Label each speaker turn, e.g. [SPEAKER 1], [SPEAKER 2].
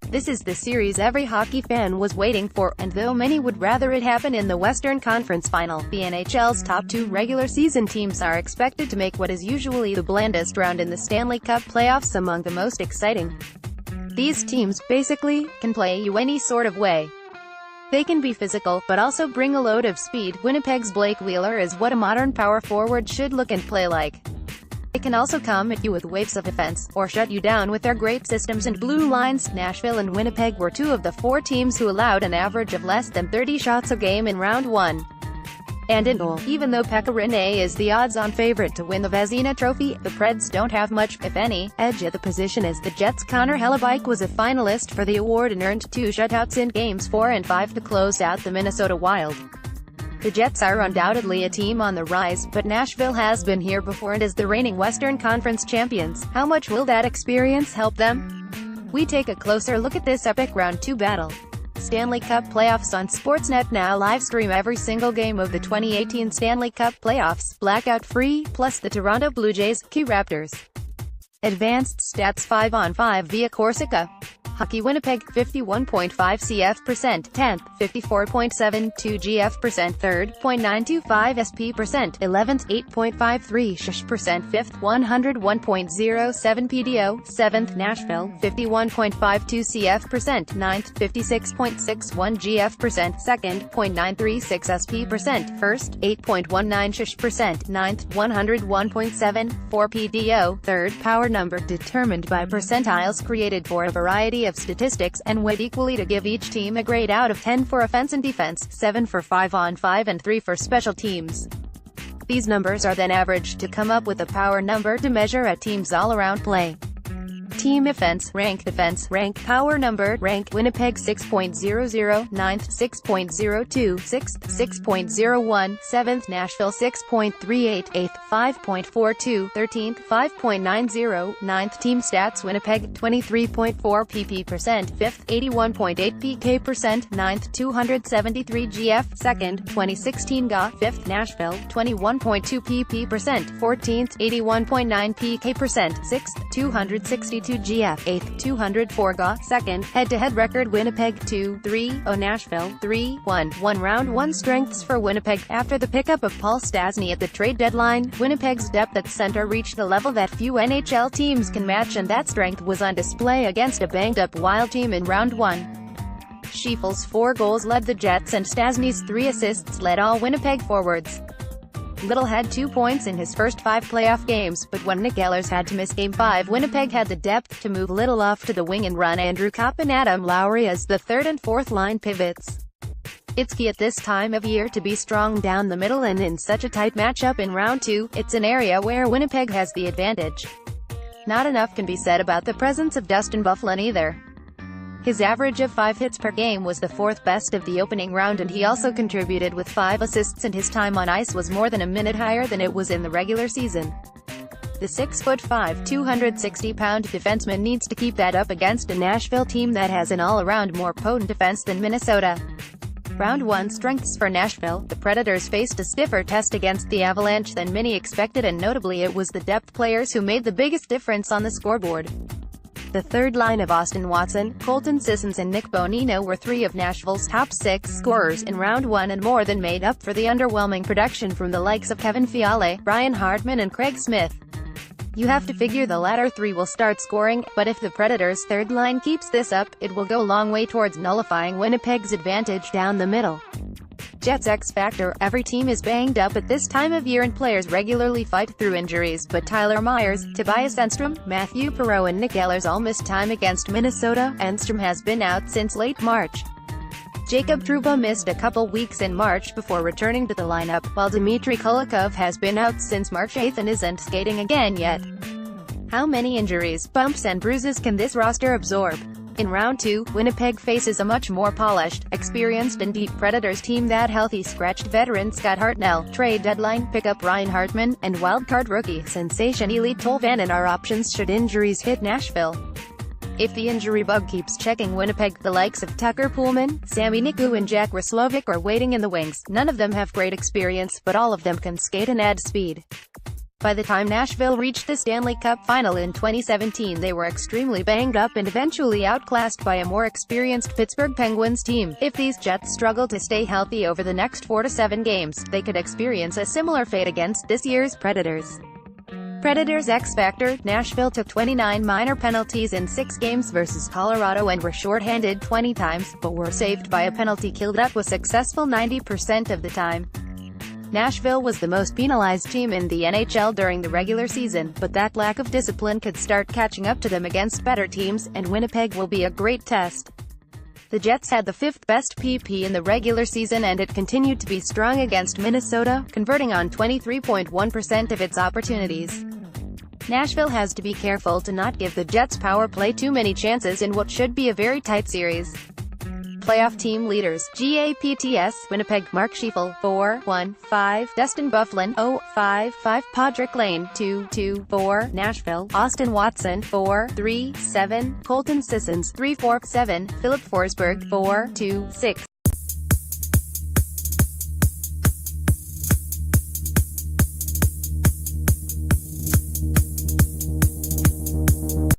[SPEAKER 1] This is the series every hockey fan was waiting for, and though many would rather it happen in the Western Conference Final, the NHL's top two regular season teams are expected to make what is usually the blandest round in the Stanley Cup Playoffs among the most exciting. These teams, basically, can play you any sort of way. They can be physical, but also bring a load of speed. Winnipeg's Blake Wheeler is what a modern power forward should look and play like. They can also come at you with waves of offense, or shut you down with their great systems and blue lines. Nashville and Winnipeg were two of the four teams who allowed an average of less than 30 shots a game in round one. And in goal, even though Pekka Rinne is the odds-on favorite to win the Vezina Trophy, the Preds don't have much, if any, edge at the position as the Jets' Connor Hellebuyck was a finalist for the award and earned 2 shutouts in Games 4 and 5 to close out the Minnesota Wild. The Jets are undoubtedly a team on the rise, but Nashville has been here before and is the reigning Western Conference champions. How much will that experience help them? We take a closer look at this epic Round 2 battle. Stanley Cup Playoffs on Sportsnet now livestream every single game of the 2018 Stanley Cup Playoffs, blackout-free, plus the Toronto Blue Jays, Key Raptors. Advanced Stats 5-on-5 via Corsica. Hockey Winnipeg, 51.5 CF%, 10th, 54.72 GF%, 3rd, 0.925 SP%, 11th, 8.53 SH%, 5th, 101.07 PDO, 7th, Nashville, 51.52 CF%, 9th, 56.61 GF%, 2nd, 0.936 SP%, 1st, 8.19 SH%, 9th, 101.74 PDO, 3rd, power number determined by percentiles created for a variety of statistics, and weighed equally to give each team a grade out of 10 for offense and defense, 7 for 5-on-5 and 3 for special teams. These numbers are then averaged to come up with a power number to measure a team's all-around play. Team offense, rank power number, rank, Winnipeg 6.00, 9th, 6.02, 6th, 6.01, 7th, Nashville 6.38, 8th, 5.42, 13th, 5.90, 9th, team stats, Winnipeg, 23.4 PP%, 5th, 81.8 PK%, 9th, 273 GF, 2nd, 2016 GA, 5th, Nashville, 21.2 PP%, 14th, 81.9 PK%, 6th, 262 GF, 8th, 204 GA, 2nd, head-to-head record Winnipeg 2-3-0 Nashville 3-1-1 Round 1 strengths for Winnipeg. After the pickup of Paul Stastny at the trade deadline, Winnipeg's depth at center reached the level that few NHL teams can match, and that strength was on display against a banged-up Wild team in Round 1. Schiefel's 4 goals led the Jets, and Stastny's 3 assists led all Winnipeg forwards. Little had 2 points in his first 5 playoff games, but when Nick Ehlers had to miss Game 5, Winnipeg had the depth to move Little off to the wing and run Andrew Copp and Adam Lowry as the 3rd and 4th line pivots. It's key at this time of year to be strong down the middle, and in such a tight matchup in Round 2, it's an area where Winnipeg has the advantage. Not enough can be said about the presence of Dustin Byfuglien either. His average of 5 hits per game was the 4th best of the opening round, and he also contributed with 5 assists, and his time on ice was more than a minute higher than it was in the regular season. The 6'5", 260-pound defenseman needs to keep that up against a Nashville team that has an all-around more potent defense than Minnesota. Round 1 strengths for Nashville. The Predators faced a stiffer test against the Avalanche than many expected, and notably it was the depth players who made the biggest difference on the scoreboard. The third line of Austin Watson, Colton Sissons and Nick Bonino were 3 of Nashville's top 6 scorers in Round 1 and more than made up for the underwhelming production from the likes of Kevin Fiala, Ryan Hartman and Craig Smith. You have to figure the latter 3 will start scoring, but if the Predators' third line keeps this up, it will go a long way towards nullifying Winnipeg's advantage down the middle. Jets X Factor. Every team is banged up at this time of year and players regularly fight through injuries, but Tyler Myers, Tobias Enstrom, Matthew Perreault and Nick Ehlers all missed time against Minnesota. Enstrom has been out since late March. Jacob Trouba missed a couple weeks in March before returning to the lineup, while Dmitry Kulikov has been out since March 8th and isn't skating again yet. How many injuries, bumps and bruises can this roster absorb? In Round 2, Winnipeg faces a much more polished, experienced and deep Predators team. That healthy scratched veteran Scott Hartnell, trade deadline pickup Ryan Hartman, and wildcard rookie sensation Eeli Tolvanen are options should injuries hit Nashville. If the injury bug keeps checking Winnipeg, the likes of Tucker Poolman, Sami Niku and Jack Roslovic are waiting in the wings. None of them have great experience, but all of them can skate and add speed. By the time Nashville reached the Stanley Cup final in 2017, they were extremely banged up and eventually outclassed by a more experienced Pittsburgh Penguins team. If these Jets struggle to stay healthy over the next 4 to 7 games, they could experience a similar fate against this year's Predators. Predators X-Factor: Nashville took 29 minor penalties in 6 games versus Colorado and were shorthanded 20 times, but were saved by a penalty kill that was successful 90% of the time. Nashville was the most penalized team in the NHL during the regular season, but that lack of discipline could start catching up to them against better teams, and Winnipeg will be a great test. The Jets had the 5th best PP in the regular season, and it continued to be strong against Minnesota, converting on 23.1% of its opportunities. Nashville has to be careful to not give the Jets power play too many chances in what should be a very tight series. Playoff team leaders: GAPTS, Winnipeg, Mark Schieffel, 4-1-5, Dustin Byfuglien, 0-5-5, Patrick Lane, 2-2-4, Nashville, Austin Watson, 4-3-7, Colton Sissons, 3-4-7, Philip Forsberg, 4-2-6.